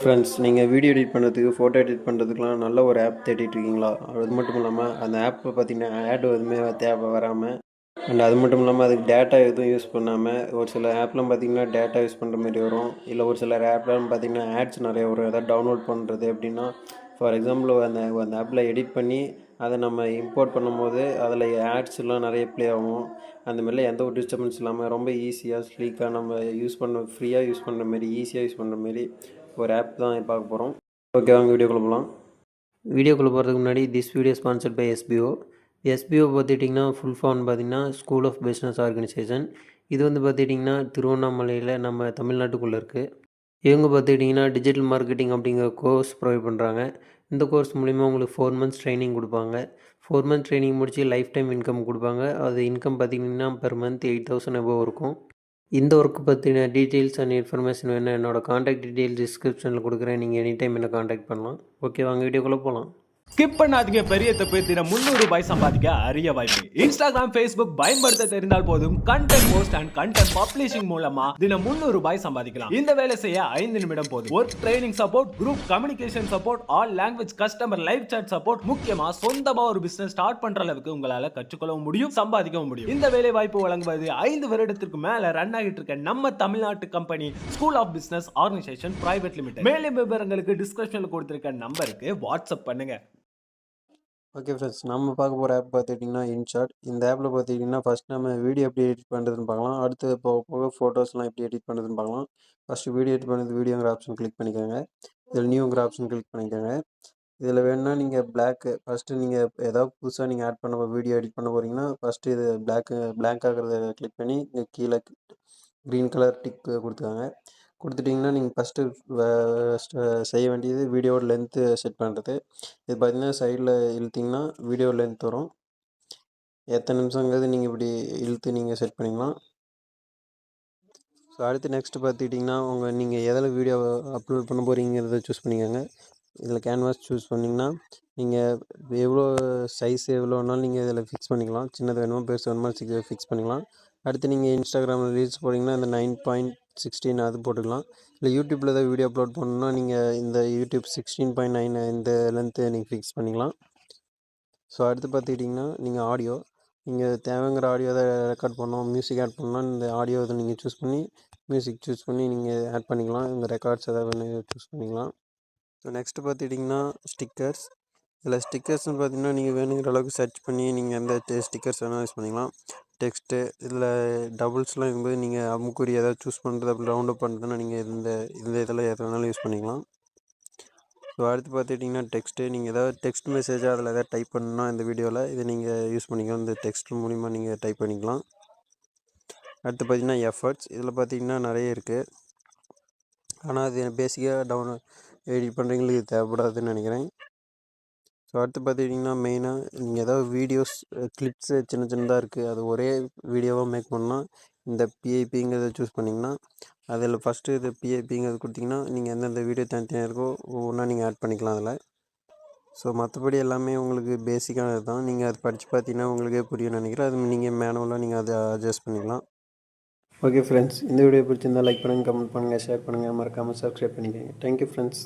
Friends, நீங்கள் video edit பண்ணுறதுக்கு, photo edit பண்ணுறதுக்குலாம் நல்ல ஒரு ஆப் தேடிட்டு இருக்கீங்களா? அது மட்டும் இல்லாமல் அந்த ஆப்பில் பார்த்தீங்கன்னா ஆட் எதுவுமே தேவை வராமல், அண்ட் அது மட்டும் இல்லாமல் அதுக்கு டேட்டா எதுவும் யூஸ் பண்ணாமல், ஒரு சில ஆப்லாம் பார்த்தீங்கன்னா டேட்டா யூஸ் பண்ணுற மாதிரி வரும். இல்லை ஒரு சில ஆப்லாம் பார்த்தீங்கன்னா ஆட்ஸ் நிறைய வரும். எதாவது டவுன்லோட் பண்ணுறது எப்படின்னா, ஃபார் எக்ஸாம்பிள் அந்த அந்த ஆப்பில் எடிட் பண்ணி அதை நம்ம இம்போர்ட் பண்ணும்போது அதில் ஆட்ஸ்லாம் நிறைய ப்ளே ஆகும். அந்த மாதிரிலாம் எந்த ஒரு டிஸ்டர்பன்ஸ் இல்லாமல் ரொம்ப ஈஸியாக ஸ்லீக்காக நம்ம யூஸ் பண்ண ஃப்ரீயாக யூஸ் பண்ணுற மாரி, ஈஸியாக யூஸ் பண்ணுற மாரி ஒரு ஆப் தான் பார்க்க போகிறோம். ஓகே, வாங்க வீடியோக்குள்ளே போகலாம். வீடியோக்குள்ளே போகிறதுக்கு முன்னாடி this video sponsored by SPO. SPO பார்த்துட்டிங்கன்னா ஃபுல் ஃபார்ம் பார்த்திங்கன்னா ஸ்கூல் ஆஃப் பிஸ்னஸ் ஆர்கனைசேஷன். இது வந்து பார்த்துட்டிங்கன்னா திருவண்ணாமலையில் நம்ம தமிழ்நாட்டுக்குள்ளே இருக்குது. இவங்க பார்த்துக்கிட்டிங்கன்னா டிஜிட்டல் மார்க்கெட்டிங் அப்படிங்கிற கோர்ஸ் ப்ரொவைட் பண்ணுறாங்க. இந்த கோர்ஸ் மூலிமா உங்களுக்கு 4 மந்த்ஸ் ட்ரைனிங் கொடுப்பாங்க. 4 மந்த் ட்ரைனிங் முடித்து லைஃப் டைம் இன்கம் கொடுப்பாங்க. அது இன்கம் பார்த்திங்கன்னா பெர் மந்த் 8,000 above இருக்கும். இந்த ஒர்க் பற்றின டீட்டெயில்ஸ் அண்ட் இன்ஃபர்மேஷன் வேணும், என்னோடய காண்டாக்ட் டீட்டெயில்ஸ் டிஸ்கிரிப்ஷனில் கொடுக்குறேன். நீங்கள் எனி டைம் என்ன காண்டாக்ட் பண்ணலாம். ஓகே, வாங்க வீடியோக்குள்ளே போகலாம். ஸ்கிப் பண்ணாதீங்க. பெரிய தப்பு. தினம் 300 ரூபாய் சம்பாதிக்க அரிய வாய்ப்பு. இன்ஸ்டாகிராம், ஃபேஸ்புக் பயன்படுத்த தெரிந்தால் போதும் content post and content publishing மூலமா தினம் 300 ரூபாய் சம்பாதிக்கலாம். இந்த வேலை செய்ய 5 நிமிடம் போதும். Work training support, group communication support, all language customer live chat support, முக்கியமா சொந்தமா ஒரு பிசினஸ் ஸ்டார்ட் பண்ற அளவுக்கு உங்களால கற்றுக்கொள்ளவும் முடியும், சம்பாதிக்கவும் முடியும். இந்த வேலை வாய்ப்பு வழங்குவது 5 வருடத்திற்கு மேல ரன் ஆகிட்டு இருக்க நம்ம தமிழ்நாட்டு company school of business organisation private limited. மேலும் விவரங்களுக்கு டிஸ்கிரிப்ஷன்ல கொடுத்திருக்க நம்பருக்கு வாட்ஸ்அப் பண்ணுங்க. ஓகே ஃப்ரெண்ட்ஸ், நம்ம பார்க்க போகிற ஆப் பார்த்துக்கிட்டிங்கன்னா இன்ஷாட். இந்த ஆப்பில் பார்த்துக்கிட்டிங்கன்னா ஃபஸ்ட் நம்ம வீடியோ எப்படி எடிட் பண்ணுறதுன்னு பார்க்கலாம். அடுத்து போக போக ஃபோட்டோஸ்லாம் எப்படி எடிட் பண்ணுறதுன்னு பார்க்கலாம். ஃபஸ்ட்டு வீடியோ எடிட் பண்ணுறது வீடியோங்கிற ஆப்ஷன் கிளிக் பண்ணிக்கோங்க. இதில் நியூங்கிற ஆப்ஷன் கிளிக் பண்ணிக்கோங்க. இதில் வேணுன்னா நீங்கள் ஃபஸ்ட்டு நீங்கள் ஏதாவது புதுசாக நீங்கள் ஆட் பண்ண வீடியோ எடிட் பண்ண போகிறீங்கன்னா ஃபஸ்ட்டு இது பிளாங்க் ஆகிறத கிளிக் பண்ணி இங்கே கீழே க்ரீன் கலர் டிக்கு கொடுத்துக்காங்க. கொடுத்துட்டிங்கன்னா நீங்கள் ஃபஸ்ட்டு செய்ய வேண்டியது வீடியோவோட லென்த்து செட் பண்ணுறது. இது பார்த்திங்கன்னா சைடில் இழுத்திங்கன்னா வீடியோ லென்த் வரும். எத்தனை நிமிஷங்கிறது நீங்கள் இப்படி இழுத்து நீங்கள் செட் பண்ணிக்கலாம். ஸோ அடுத்து நெக்ஸ்ட்டு பார்த்துக்கிட்டிங்கன்னா நீங்கள் எதில் வீடியோ அப்லோட் பண்ண போகிறீங்கிறத சூஸ் பண்ணிக்கோங்க. இதில் கேன்வாஸ் சூஸ் பண்ணிங்கன்னா நீங்கள் எவ்வளோ சைஸ் எவ்வளோ வேணாலும் நீங்கள் இதில் ஃபிக்ஸ் பண்ணிக்கலாம். சின்னது வேணுமா பெருசு வேணுமா ஃபிக்ஸ் பண்ணிக்கலாம். அடுத்து நீங்கள் இன்ஸ்டாகிராமில் ரீல்ஸ் போட்டிங்கன்னா இந்த 9.16 அது போட்டுக்கலாம். இல்லை யூடியூப்பில் ஏதாவது வீடியோ அப்லோட் பண்ணணுன்னா நீங்கள் இந்த யூடியூப் 16.9 இந்த லென்த்து நீங்கள் ஃபிக்ஸ் பண்ணிக்கலாம். ஸோ அடுத்து பார்த்துக்கிட்டிங்கன்னா நீங்கள் ஆடியோ, நீங்கள் தேவைங்கிற ஆடியோ எதாவது ரெக்கார்ட் பண்ணணும், மியூசிக் ஆட் பண்ணணும்னா இந்த ஆடியோ இதை நீங்கள் சூஸ் பண்ணி மியூசிக் சூஸ் பண்ணி நீங்கள் ஆட் பண்ணிக்கலாம். இந்த ரெக்கார்ட்ஸ் ஏதாவது சூஸ் பண்ணிக்கலாம். ஸோ நெக்ஸ்ட்டு பார்த்துக்கிட்டிங்கன்னா ஸ்டிக்கர்ஸ். இதில் ஸ்டிக்கர்ஸ்னு பார்த்தீங்கன்னா நீங்கள் வேணுங்கிற அளவுக்கு சர்ச் பண்ணி நீங்கள் எந்த ஸ்டிக்கர்ஸ் வேணாலும் யூஸ் பண்ணிக்கலாம். டெக்ஸ்ட்டு இதில் டபுள்ஸ்லாம் இருக்கும்போது நீங்கள் அமுக்குறி ஏதாவது சூஸ் பண்ணுறது அப்படி ரவுண்ட் அப் பண்ணுறதுன்னா நீங்கள் இந்த இதில் எது வேணாலும் யூஸ் பண்ணிக்கலாம். ஸோ அடுத்து பார்த்துக்கிட்டிங்கன்னா டெக்ஸ்ட்டு, நீங்கள் ஏதாவது டெக்ஸ்ட் மெசேஜாக அதில் எதாவது டைப் பண்ணணுன்னா இந்த வீடியோவில் இதை நீங்கள் யூஸ் பண்ணிக்கலாம். இந்த டெக்ஸ்ட் மூலிமா நீங்கள் டைப் பண்ணிக்கலாம். அடுத்து பார்த்திங்கன்னா எஃபர்ட்ஸ். இதில் பார்த்திங்கன்னா நிறைய இருக்குது. ஆனால் அது பேசிக்காக எடிட் பண்ணுறீங்களுக்கு இது தேவைப்படாதுன்னு நினைக்கிறேன். ஸோ அடுத்து பார்த்துக்கிட்டிங்கன்னா மெயினாக நீங்கள் ஏதாவது வீடியோஸ் கிளிப்ஸு சின்னதாக இருக்குது, அது ஒரே வீடியோவாக மேக் பண்ணால் இந்த பிஐபிங்கிறத சூஸ் பண்ணிங்கன்னா அதில் ஃபஸ்ட்டு இது பிஐபிங்கிறது கொடுத்திங்கன்னா நீங்கள் எந்தெந்த வீடியோ தனித்தனியாக இருக்கோ ஒவ்வொன்றா நீங்கள் ஆட் பண்ணிக்கலாம் அதில். ஸோ மற்றபடி எல்லாமே உங்களுக்கு பேசிக்கானது தான். நீங்கள் அது படித்து பார்த்தீங்கன்னா உங்களுக்கே புரியும்னு நினைக்கிறேன். அது நீங்கள் மேனுவலாக நீங்கள் அதை அட்ஜஸ்ட் பண்ணிக்கலாம். ஓகே ஃப்ரெண்ட்ஸ், இந்த வீடியோ பிடிச்சிருந்தால் லைக் பண்ணுங்கள், கமெண்ட் பண்ணுங்கள், ஷேர் பண்ணுங்கள், மறக்காமல் சப்ஸ்கிரைப் பண்ணிக்கோங்க. Thank you friends.